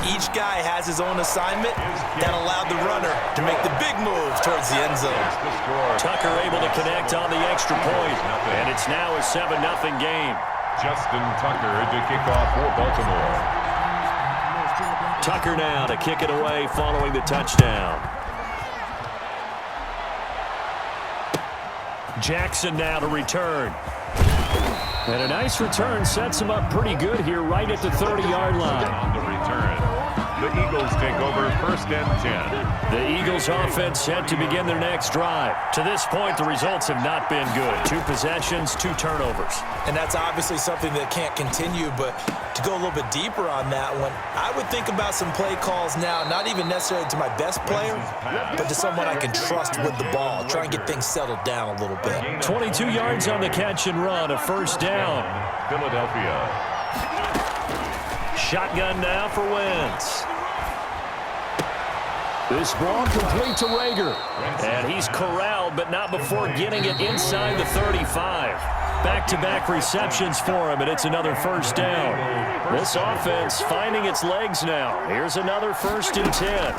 Each guy has his own assignment that allowed the runner to make the big move towards the end zone. Tucker able to connect on the extra point, and it's now a 7-0 game. Justin Tucker to kick off for Baltimore. Tucker now to kick it away following the touchdown. Jackson now to return. And a nice return sets him up pretty good here right at the 30-yard line. On the return, the Eagles take over 1st and 10. The Eagles offense set to begin their next drive. To this point, the results have not been good. 2 possessions, 2 turnovers. And that's obviously something that can't continue, but to go a little bit deeper on that one, I would think about some play calls now, not even necessarily to my best player, but to someone I can trust with the ball. Try and get things settled down a little bit. 22 yards on the catch and run, a 1st down. Philadelphia. Shotgun now for Wentz. This ball complete to Rager. And he's corralled, but not before getting it inside the 35. Back-to-back receptions for him, and it's another 1st down. This offense finding its legs now. Here's another 1st and 10.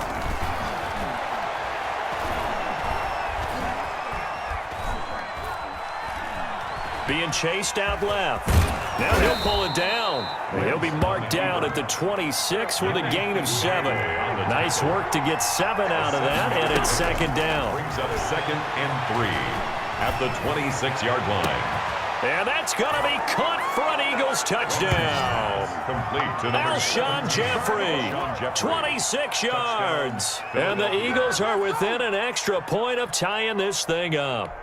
Being chased out left. Now he'll pull it down. He'll be marked down at the 26 with a gain of 7. Nice work to get 7 out of that, and it's 2nd down. Brings up 2nd and 3 at the 26-yard line. And that's going to be caught for an Eagles touchdown. Complete to Alshon Jeffrey, 26 yards. And the Eagles are within an extra point of tying this thing up.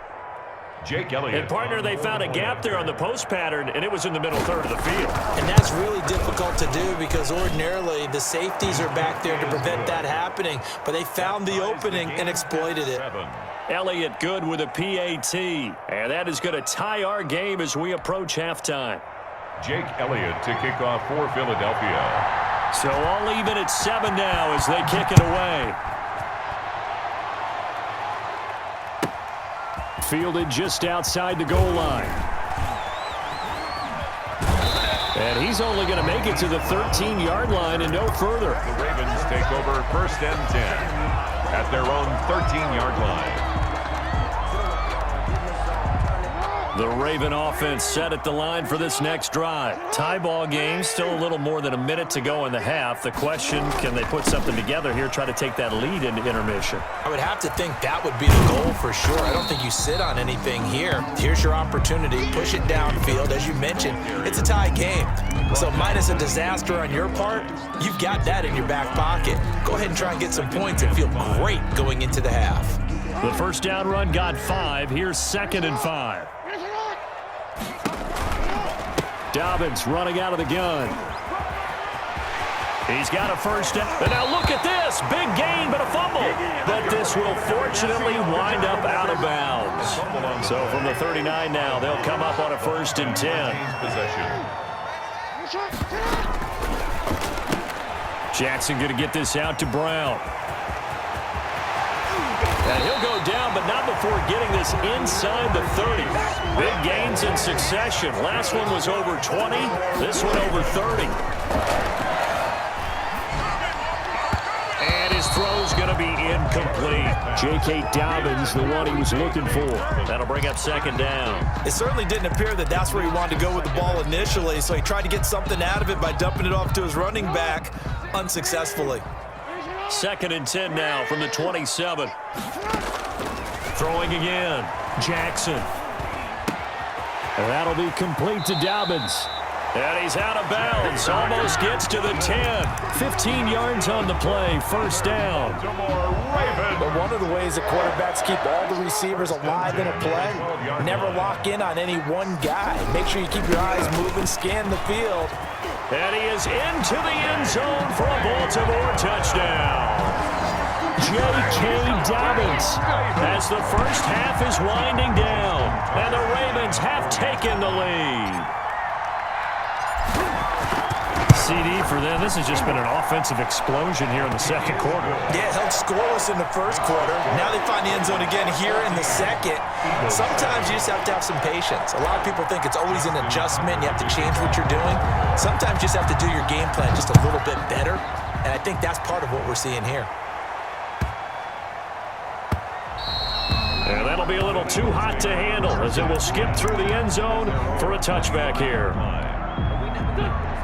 Jake Elliott. And partner, they found a gap there on the post pattern, and it was in the middle third of the field. And that's really difficult to do because ordinarily the safeties are back there to prevent that happening, but they found the opening and exploited it. Elliott good with a PAT, and that is going to tie our game as we approach halftime. Jake Elliott to kick off for Philadelphia. So all even at 7 now as they kick it away. Fielded just outside the goal line. And he's only going to make it to the 13-yard line and no further. The Ravens take over 1st and 10 at their own 13-yard line. The Raven offense set at the line for this next drive. Tie ball game, still a little more than a minute to go in the half. The question, can they put something together here, try to take that lead into intermission? I would have to think that would be the goal for sure. I don't think you sit on anything here. Here's your opportunity. Push it downfield. As you mentioned, it's a tie game. So minus a disaster on your part, you've got that in your back pocket. Go ahead and try and get some points and feel great going into the half. The 1st down run got 5. Here's 2nd and 5. Dobbins running out of the gun. He's got a 1st down. And now look at this. Big gain, but a fumble. But this will fortunately wind up out of bounds. So from the 39 now, they'll come up on a 1st and 10. Jackson going to get this out to Brown. And he'll go down, but not before getting this inside the 30. Big gains in succession. Last one was over 20. This one over 30. And his throw's going to be incomplete. J.K. Dobbins, the one he was looking for. That'll bring up 2nd down. It certainly didn't appear that that's where he wanted to go with the ball initially, so he tried to get something out of it by dumping it off to his running back unsuccessfully. 2nd and 10 now from the 27. Throwing again. Jackson. And that'll be complete to Dobbins. And he's out of bounds. Almost gets to the 10. 15 yards on the play. 1st down. But one of the ways that quarterbacks keep all the receivers alive in a play, never lock in on any one guy. Make sure you keep your eyes moving, scan the field. And he is into the end zone for a Baltimore touchdown. J.K. Dobbins as the 1st half is winding down. And the Ravens have taken the lead. CD for them. This has just been an offensive explosion here in the 2nd quarter. Yeah, held scoreless in the 1st quarter. Now they find the end zone again here in the 2nd. Sometimes you just have to have some patience. A lot of people think it's always an adjustment. You have to change what you're doing. Sometimes you just have to do your game plan just a little bit better. And I I think that's part of what we're seeing here. And that'll be a little too hot to handle as it will skip through the end zone for a touchback here.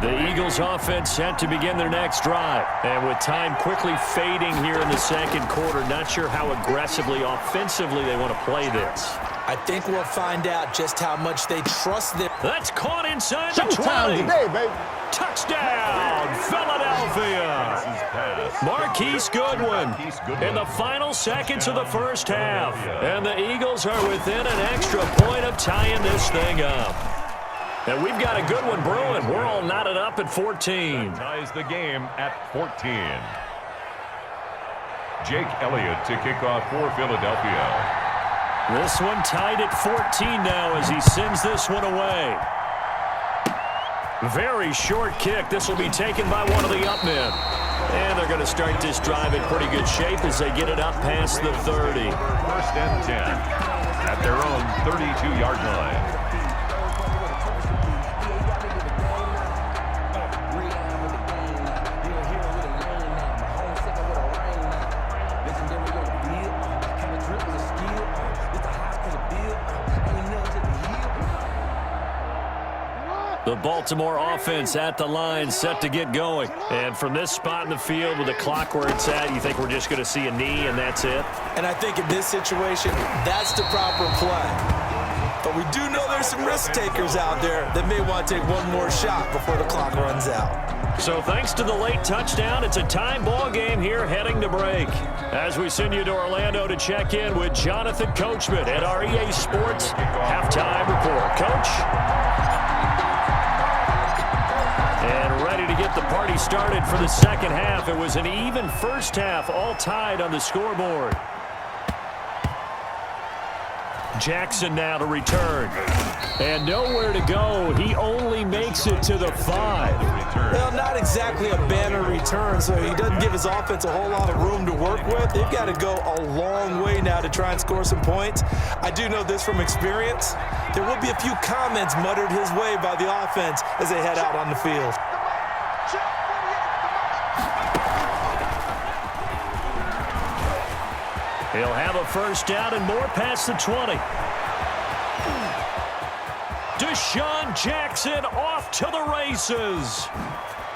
The Eagles offense set to begin their next drive. And with time quickly fading here in the second quarter, not sure how aggressively, offensively they want to play this. I think we'll find out just how much they trust their... That's caught inside the 20. Today, baby. Touchdown, Philadelphia. Marquise Goodwin in the final seconds of the first half. And the Eagles are within an extra point of tying this thing up. And we've got a good one brewing. We're all knotted up at 14. That ties the game at 14. Jake Elliott to kick off for Philadelphia. This one tied at 14 now as he sends this one away. Very short kick. This will be taken by one of the up men. And they're going to start this drive in pretty good shape as they get it up past the 30. First and 10 at their own 32-yard line. The Baltimore offense at the line, set to get going. And from this spot in the field with the clock where it's at, you think we're just going to see a knee and that's it? And I think in this situation, that's the proper play. But we do know there's some risk takers out there that may want to take one more shot before the clock runs out. So thanks to the late touchdown, it's a time ball game here heading to break. As we send you to Orlando to check in with Jonathan Coachman at our EA Sports Halftime Report. Coach? And ready to get the party started for the second half. It was an even first half, all tied on the scoreboard. Jackson now to return. And nowhere to go. He only makes it to the 5. Well, not exactly a banner return, so he doesn't give his offense a whole lot of room to work with. They've got to go a long way now to try and score some points. I do know this from experience. There will be a few comments muttered his way by the offense as they head out on the field. He'll have a first down and more past the 20. Deshaun Jackson off to the races.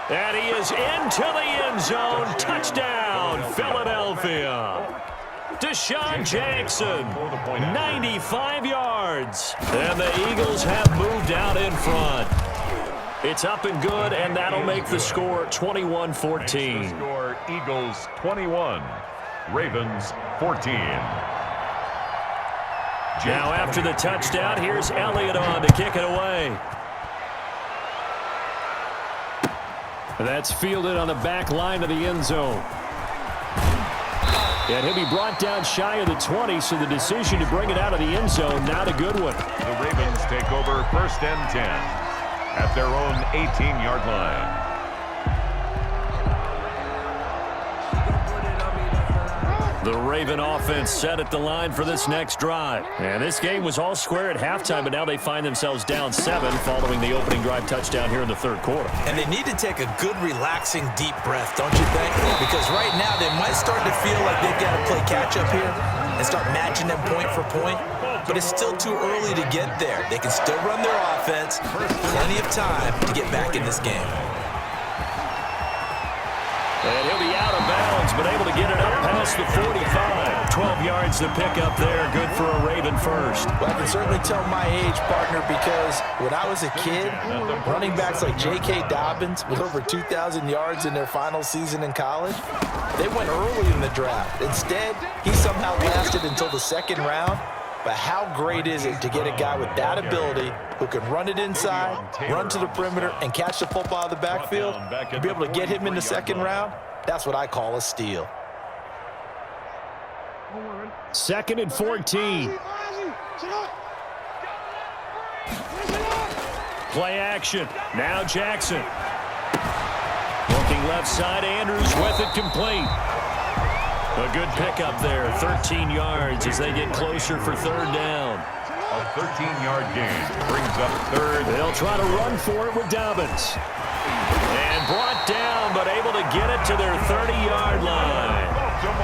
And he is into the end zone. Touchdown, Philadelphia. Deshaun Jackson, 95 yards. And the Eagles have moved out in front. It's up and good, and that'll make the score 21-14. Score Eagles 21, Ravens 14. Now after the touchdown, here's Elliott on to kick it away. That's fielded on the back line of the end zone. And he'll be brought down shy of the 20, so the decision to bring it out of the end zone, not a good one. The Ravens take over first and 10 at their own 18-yard line. The Raven offense set at the line for this next drive. And this game was all square at halftime, but now they find themselves down 7 following the opening drive touchdown here in the third quarter. And they need to take a good, relaxing, deep breath, don't you think? Because right now they might start to feel like they've got to play catch-up here and start matching them point for point. But it's still too early to get there. They can still run their offense. Plenty of time to get back in this game. And he'll be out of bounds, but able to get it up past the 45. 12 yards to pick up there. Good for a Raven first. Well, I can certainly tell my age, partner, because when I was a kid, running backs like J.K. Dobbins with over 2,000 yards in their final season in college, they went early in the draft. Instead, he somehow lasted until the second round. But how great is it to get a guy with that ability who can run it inside, run to the perimeter, and catch the football out of the backfield? To be able to get him in the second round, that's what I call a steal. 2nd and 14. Play action. Now Jackson. Looking left side, Andrews with it complete. A good pickup there, 13 yards as they get closer for third down. A 13-yard gain brings up third. They'll try to run for it with Dobbins. And brought down, but able to get it to their 30-yard line.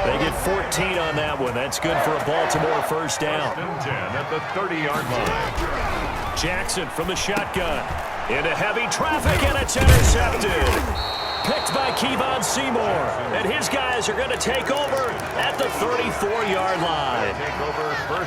They get 14 on that one. That's good for a Baltimore first down. 10 at the 30-yard line. Jackson from the shotgun. Into heavy traffic, and it's intercepted. Picked by Kevon Seymour. And his guys are going to take over at the 34-yard line.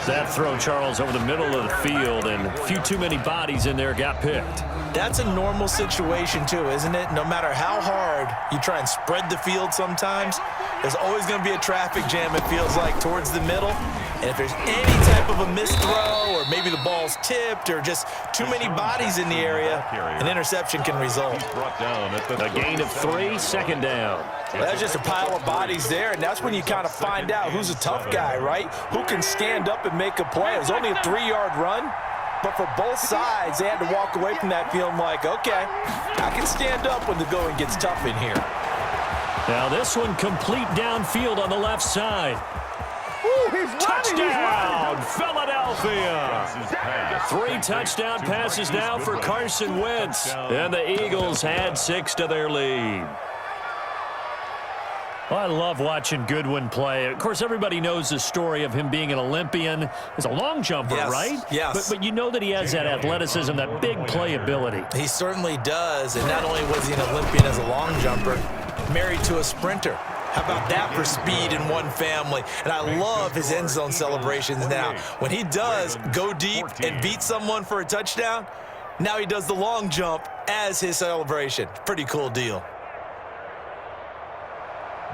That throw, Charles, over the middle of the field, and a few too many bodies in there got picked. That's a normal situation, too, isn't it? No matter how hard you try and spread the field sometimes, there's always going to be a traffic jam, it feels like, towards the middle. And if there's any type of a missed throw, or maybe the ball's tipped, or just too many bodies in the area, an interception can result. A gain of 3, second down. Well, that's just a pile of bodies there, and that's when you kind of find out who's a tough guy, right? Who can stand up and make a play. It was only a 3-yard run, but for both sides, they had to walk away from that feeling like, okay, I can stand up when the going gets tough in here. Now this one complete downfield on the left side. Touchdown, Philadelphia. 3 touchdown passes now for Carson Wentz. And the Eagles add 6 to their lead. Well, I love watching Goodwin play. Of course, everybody knows the story of him being an Olympian. He's a long jumper, right? Yes. But you know that he has that athleticism, that big playability. He certainly does. And not only was he an Olympian as a long jumper, married to a sprinter. How about that for speed in one family? And I love his end zone celebrations now. When he does go deep and beat someone for a touchdown, now he does the long jump as his celebration. Pretty cool deal.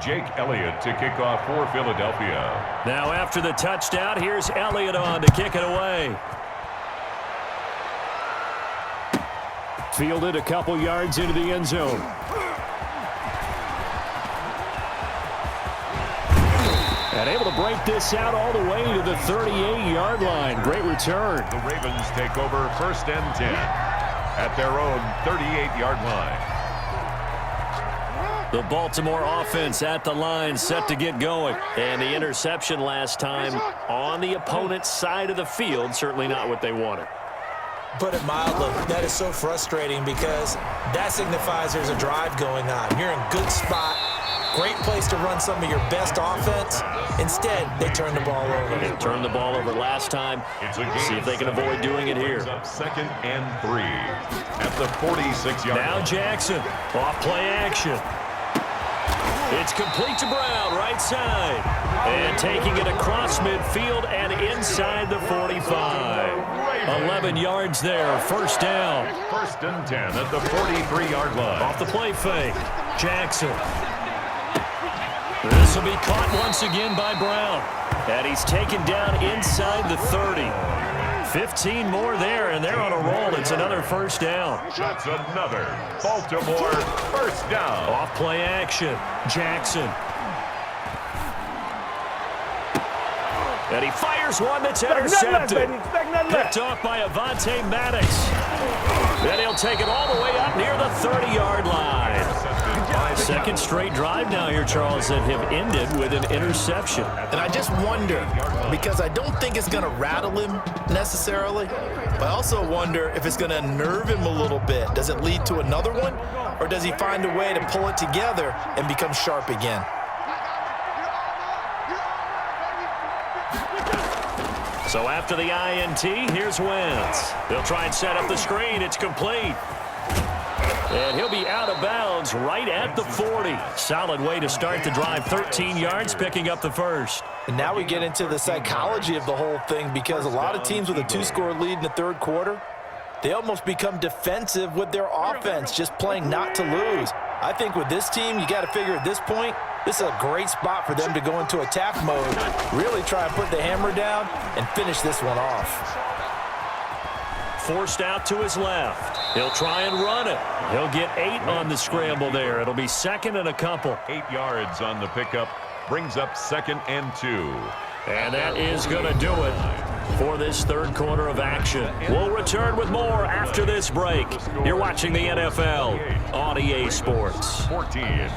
Jake Elliott to kick off for Philadelphia. Now after the touchdown, here's Elliott on to kick it away. Fielded a couple yards into the end zone. And able to break this out all the way to the 38-yard line. Great return. The Ravens take over first and 10 at their own 38-yard line. The Baltimore offense at the line, set to get going. And the interception last time on the opponent's side of the field, certainly not what they wanted. Put it mildly, that is so frustrating because that signifies there's a drive going on. You're in a good spot. Great place to run some of your best offense. Instead, they turn the ball over. They turned the ball over last time. See if they can avoid doing it here. Second and 3 at the 46-yard line. Now Jackson, off play action. It's complete to Brown, right side. And taking it across midfield and inside the 45. 11 yards there, first down. First and 10 at the 43-yard line. Off the play fake, Jackson. This will be caught once again by Brown. And he's taken down inside the 30. 15 more there, and they're on a roll. It's another first down. That's another Baltimore first down. Off play action, Jackson. And he fires one that's intercepted. Picked off by Avonte Maddox. Then he'll take it all the way up near the 30-yard line. Second straight drive now here, Charles, that have ended with an interception. And I just wonder, because I don't think it's going to rattle him necessarily, but I also wonder if it's going to nerve him a little bit. Does it lead to another one, or does he find a way to pull it together and become sharp again? So after the INT, here's Wentz. He'll try and set up the screen. It's complete. And he'll be out of bounds right at the 40. Solid way to start the drive. 13 yards, picking up the first. And now we get into the psychology of the whole thing, because a lot of teams with a 2-score lead in the third quarter, they almost become defensive with their offense, just playing not to lose. I think with this team, you got to figure at this point, this is a great spot for them to go into attack mode, really try and put the hammer down and finish this one off. Forced out to his left. He'll try and run it. He'll get 8 on the scramble there. It'll be second and a couple. 8 yards on the pickup. Brings up second and 2. And that is going to do it for this third quarter of action. We'll return with more after this break. You're watching the NFL on EA Sports. 14.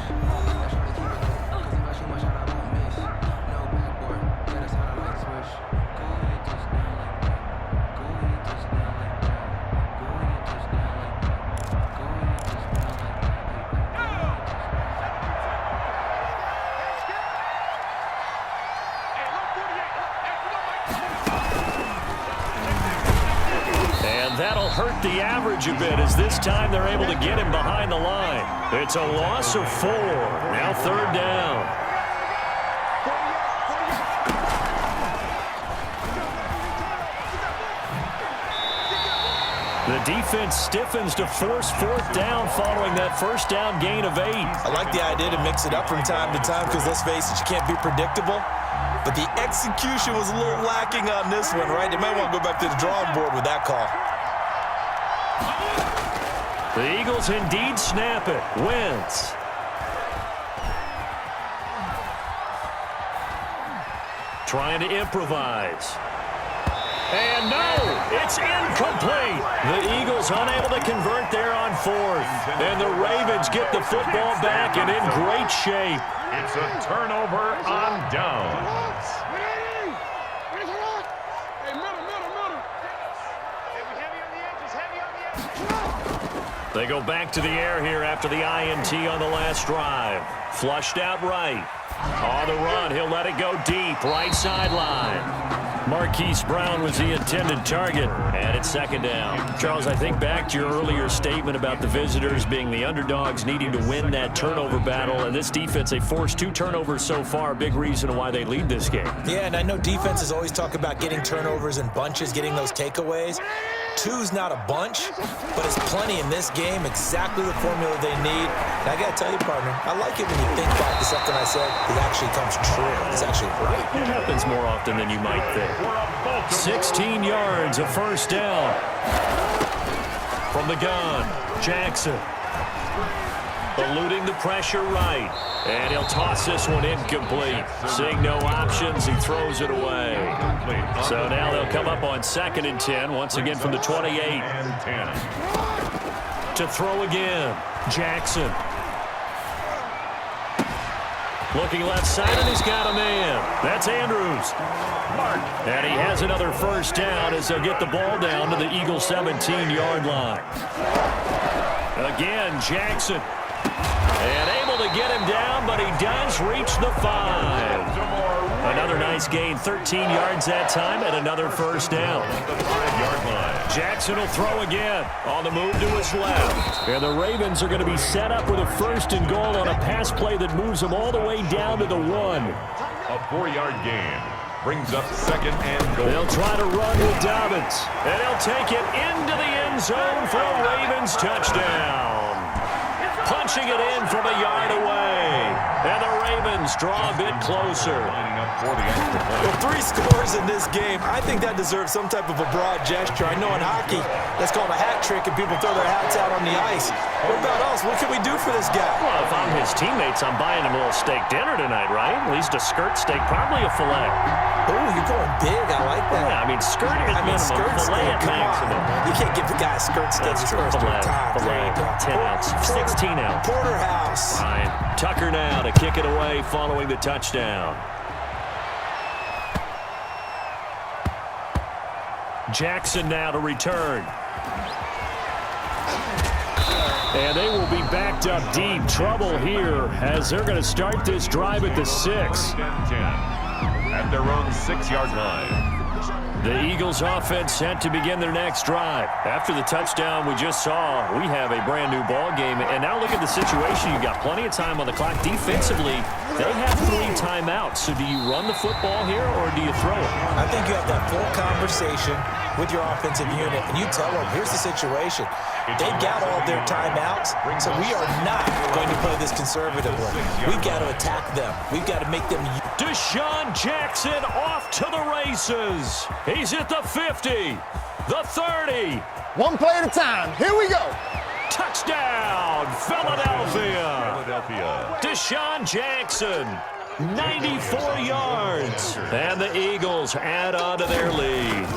hurt the average a bit as this time they're able to get him behind the line. It's a loss of 4. Now 3rd down. The defense stiffens to force 4th down following that 1st down gain of 8. I like the idea to mix it up from time to time because, let's face it, you can't be predictable. But the execution was a little lacking on this one, right? They might want to go back to the drawing board with that call. The Eagles indeed snap it. Wentz. Trying to improvise. And no, it's incomplete. The Eagles unable to convert there on 4th. And the Ravens get the football back and in great shape. It's a turnover on downs. They go back to the air here after the INT on the last drive. Flushed out right. On the run, he'll let it go deep, right sideline. Marquise Brown was the intended target, and it's 2nd down. Charles, I think back to your earlier statement about the visitors being the underdogs needing to win that turnover battle, and this defense, they forced 2 turnovers so far, big reason why they lead this game. Yeah, and I know defenses always talk about getting turnovers in bunches, getting those takeaways. 2's not a bunch, but it's plenty in this game, exactly the formula they need. And I got to tell you, partner, I like it when you think back to something I said that actually comes true. It's actually right. It happens more often than you might think. 16 yards, a 1st down. From the gun, Jackson. Eluding the pressure right. And he'll toss this one incomplete. Seeing no options, he throws it away. So now they'll come up on 2nd and 10, once again from the 28. To throw again, Jackson. Looking left side, and he's got a man. That's Andrews. And he has another 1st down as they'll get the ball down to the Eagles' 17-yard line. Again, Jackson. And able to get him down, but he does reach the 5. Another nice gain, 13 yards that time, and another 1st down. Jackson will throw again on the move to his left. And the Ravens are going to be set up with a 1st and goal on a pass play that moves them all the way down to the 1. A 4-yard gain brings up 2nd and goal. They'll try to run with Dobbins, and he'll take it into the end zone for a Ravens touchdown. Punching it in from a yard away. And the Ravens draw a bit closer. Lining up for the extra point. With 3 scores in this game, I think that deserves some type of a broad gesture. I know in hockey, that's called a hat trick, and people throw their hats out on the ice. What about us? What can we do for this guy? Well, if I'm his teammates, I'm buying him a little steak dinner tonight, right? At least a skirt steak, probably a filet. Oh, you're going big. I like that. Yeah, I mean, skirt is minimum, skirt filet steak, at maximum. You can't give the guy a skirt steak his first 3 times. Filet, 10 ounce, 16 ounce. Porterhouse. Fine. Tucker now to kick it away following the touchdown. Jackson now to return. And they will be backed up deep. Trouble here as they're going to start this drive at the 6. At their own 6-yard line. The Eagles offense set to begin their next drive. After the touchdown we just saw, we have a brand new ball game. And now look at the situation. You've got plenty of time on the clock. Defensively, they have 3 timeouts. So do you run the football here or do you throw it? I think you have that full conversation with your offensive unit, and you tell them, here's the situation. They've got all their timeouts, so we are not going to play this conservatively. We've got to attack them. We've got to make them... Deshaun Jackson off to the races. He's at the 50, the 30. 1 play at a time. Here we go. Touchdown, Philadelphia. Deshaun Jackson, 94 yards. And the Eagles add on to their lead.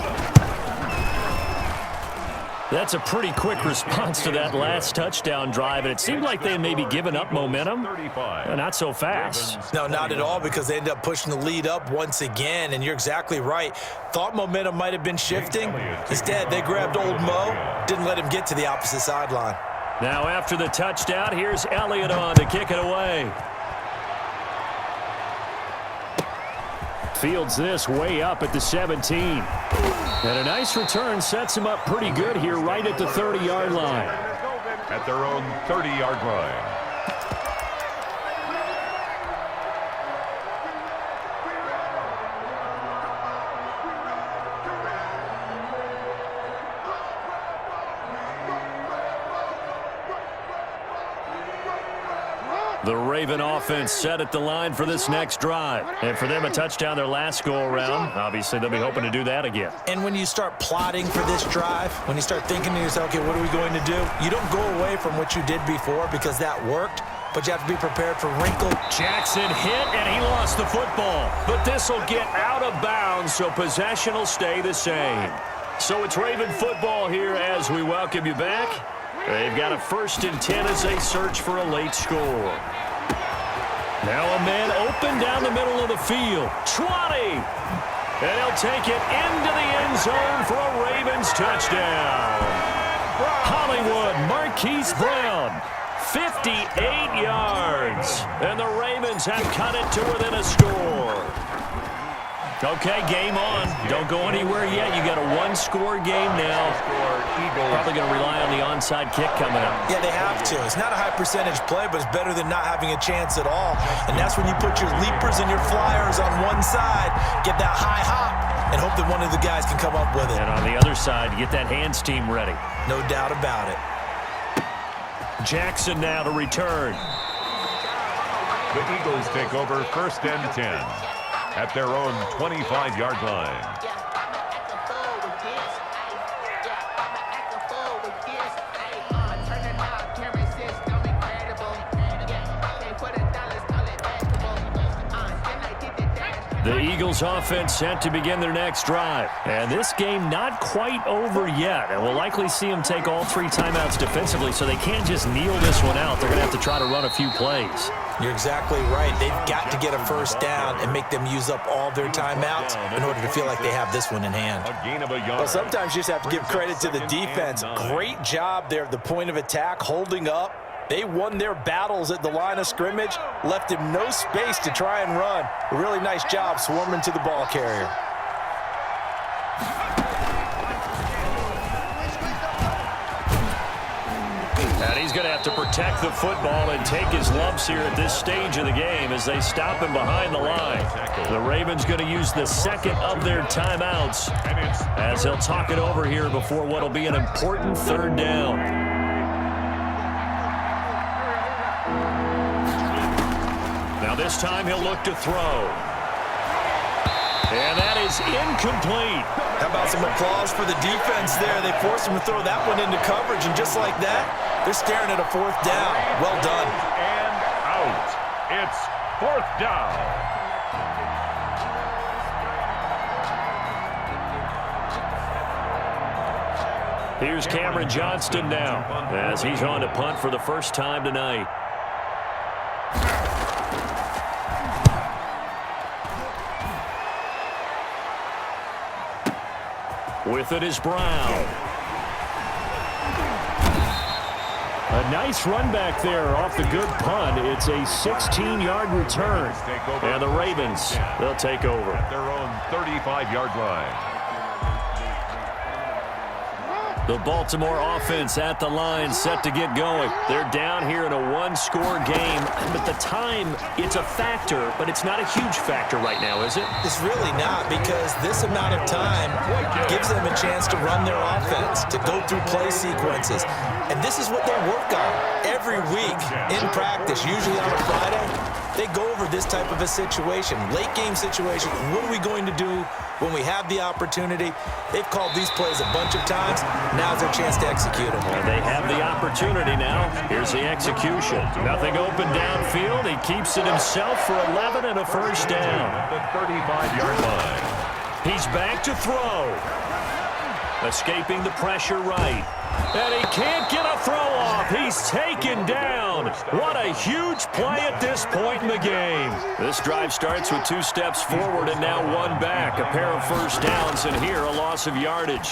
That's a pretty quick response to that last touchdown drive, and it seemed like they may be giving up momentum. Not so fast. No, not at all, because they ended up pushing the lead up once again, and you're exactly right. Thought momentum might have been shifting. Instead, they grabbed old Mo, didn't let him get to the opposite sideline. Now after the touchdown, here's Elliott on to kick it away. Fields this way up at the 17. And a nice return sets him up pretty good here right at the 30-yard line. At their own 30-yard line. The Raven offense set at the line for this next drive. And for them, a touchdown their last go-around. Obviously, they'll be hoping to do that again. And when you start plotting for this drive, when you start thinking to yourself, okay, what are we going to do? You don't go away from what you did before because that worked, but you have to be prepared for wrinkle. Jackson hit, and he lost the football. But this will get out of bounds, so possession will stay the same. So it's Raven football here as we welcome you back. They've got a 1st and 10 as they search for a late score. Now a man open down the middle of the field. 20! And he'll take it into the end zone for a Ravens touchdown. Hollywood Marquise Brown, 58 yards. And the Ravens have cut it to within a score. Okay, game on. Don't go anywhere yet. You got a one-score game now. Probably going to rely on the onside kick coming up. Yeah, they have to. It's not a high-percentage play, but it's better than not having a chance at all. And that's when you put your leapers and your flyers on one side, get that high hop, and hope that one of the guys can come up with it. And on the other side, get that hands team ready. No doubt about it. Jackson now to return. The Eagles take over 1st and 10 at their own 25-yard line. The Eagles offense set to begin their next drive. And this game not quite over yet. And we'll likely see them take all 3 timeouts defensively, so they can't just kneel this one out. They're going to have to try to run a few plays. You're exactly right. They've got to get a first down and make them use up all their timeouts in order to feel like they have this one in hand. Well, sometimes you just have to give credit to the defense. Great job there at the point of attack, holding up. They won their battles at the line of scrimmage, left him no space to try and run. A really nice job swarming to the ball carrier. And he's going to have to protect the football and take his lumps here at this stage of the game as they stop him behind the line. The Ravens going to use the second of their timeouts as they'll talk it over here before what will be an important 3rd down. Now this time he'll look to throw. And that is incomplete. How about some applause for the defense there? They forced him to throw that one into coverage, and just like that, they're staring at a 4th down. Well done. And out. It's 4th down. Here's Cameron Johnston now as he's on to punt for the first time tonight. With it is Brown. A nice run back there off the good punt. It's a 16-yard return. And the Ravens, they'll take over. At their own 35-yard line. The Baltimore offense at the line set to get going. They're down here in a one-score game. But the time, it's a factor, but it's not a huge factor right now, is it? It's really not, because this amount of time gives them a chance to run their offense, to go through play sequences. And this is what they work on every week in practice, usually on a Friday. They go over this type of a situation, late game situation. What are we going to do when we have the opportunity? They've called these plays a bunch of times. Now's their chance to execute them. And they have the opportunity now. Here's the execution. Nothing open downfield. He keeps it himself for 11 and a first down. The 35-yard line. He's back to throw. Escaping the pressure right. And he can't get a throw off. He's taken down. What a huge play at this point in the game. This drive starts with 2 steps forward and now 1 back. A pair of first downs, and here a loss of yardage.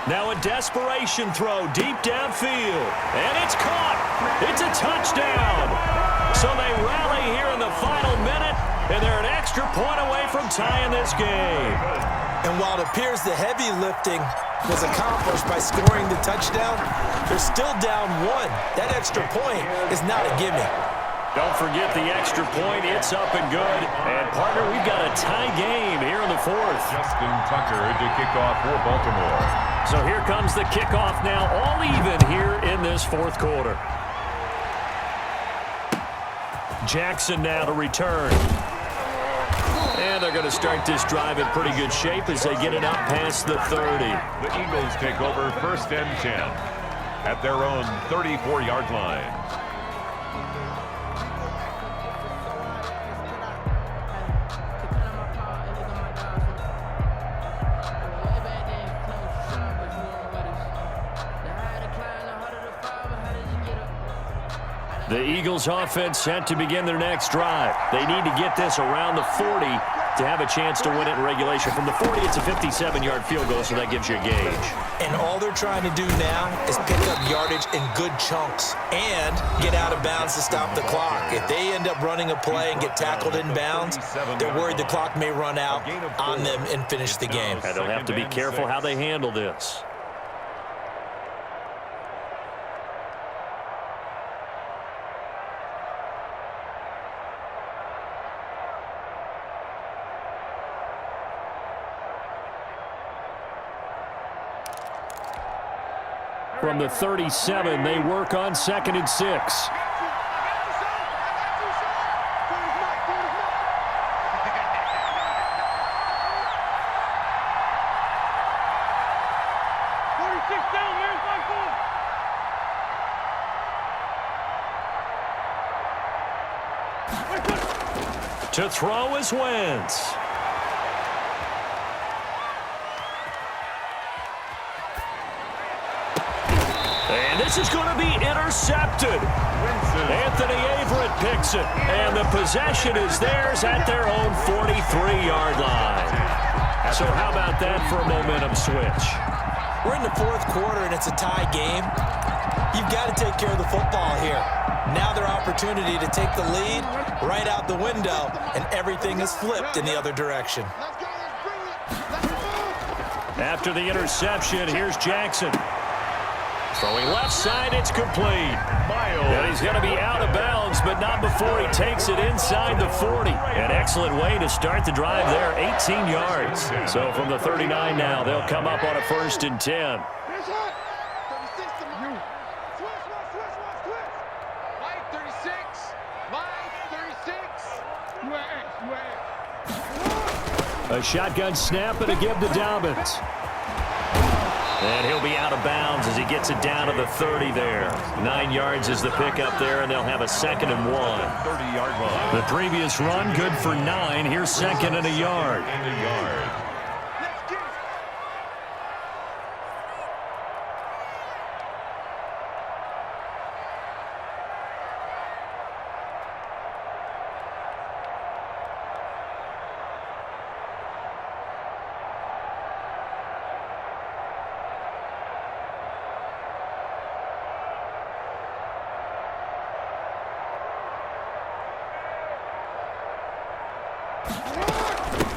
Now a desperation throw deep downfield. And it's caught. It's a touchdown. So they rally here in the final minute. from tying this game. And while it appears the heavy lifting was accomplished by scoring the touchdown, they're still down 1. That extra point is not a gimme. Don't forget the extra point. It's up and good. And, partner, we've got a tie game here in the 4th. Justin Tucker to kick off for Baltimore. So here comes the kickoff now, all even here in this 4th quarter. Jackson now to return. And they're going to start this drive in pretty good shape as they get it up past the 30. The Eagles take over 1st and 10 at their own 34-yard line. The Eagles offense set to begin their next drive. They need to get this around the 40 to have a chance to win it in regulation. From the 40, it's a 57-yard field goal, so that gives you a gauge. And all they're trying to do now is pick up yardage in good chunks and get out of bounds to stop the clock. If they end up running a play and get tackled in bounds, they're worried the clock may run out on them and finish the game. And they'll have to be careful how they handle this. From the 37, they work on 2nd and 6. To throw is Wentz. And this is going to be intercepted. Anthony Averett picks it. And the possession is theirs at their own 43-yard line. So how about that for a momentum switch? We're in the 4th quarter, and it's a tie game. You've got to take care of the football here. Now their opportunity to take the lead right out the window, and everything is flipped in the other direction. After the interception, here's Jackson. Throwing left side, it's complete. And he's going to be out of bounds, but not before he takes it inside the 40. An excellent way to start the drive there, 18 yards. So from the 39 now, they'll come up on a 1st and 10. A shotgun snap and a give to Dobbins. And he'll be out of bounds as he gets it down to the 30 there. 9 yards is the pickup there, and they'll have a 2nd and 1. 30-yard line. The previous run good for 9. Here's 2nd and a yard.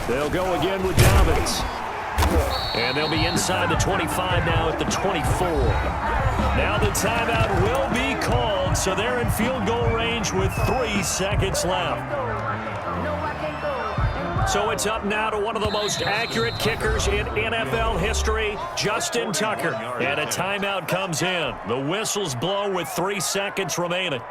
They'll go again with Dobbins. And they'll be inside the 25 now at the 24. Now the timeout will be called, so they're in field goal range with 3 seconds left. So it's up now to one of the most accurate kickers in NFL history, Justin Tucker. And a timeout comes in. The whistles blow with 3 seconds remaining.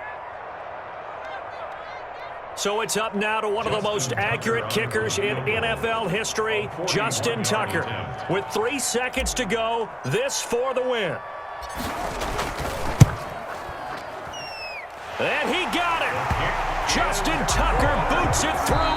So it's up now to one of the most accurate kickers in NFL history, Justin Tucker. With 3 seconds to go, this for the win. And he got it. Justin Tucker boots it through.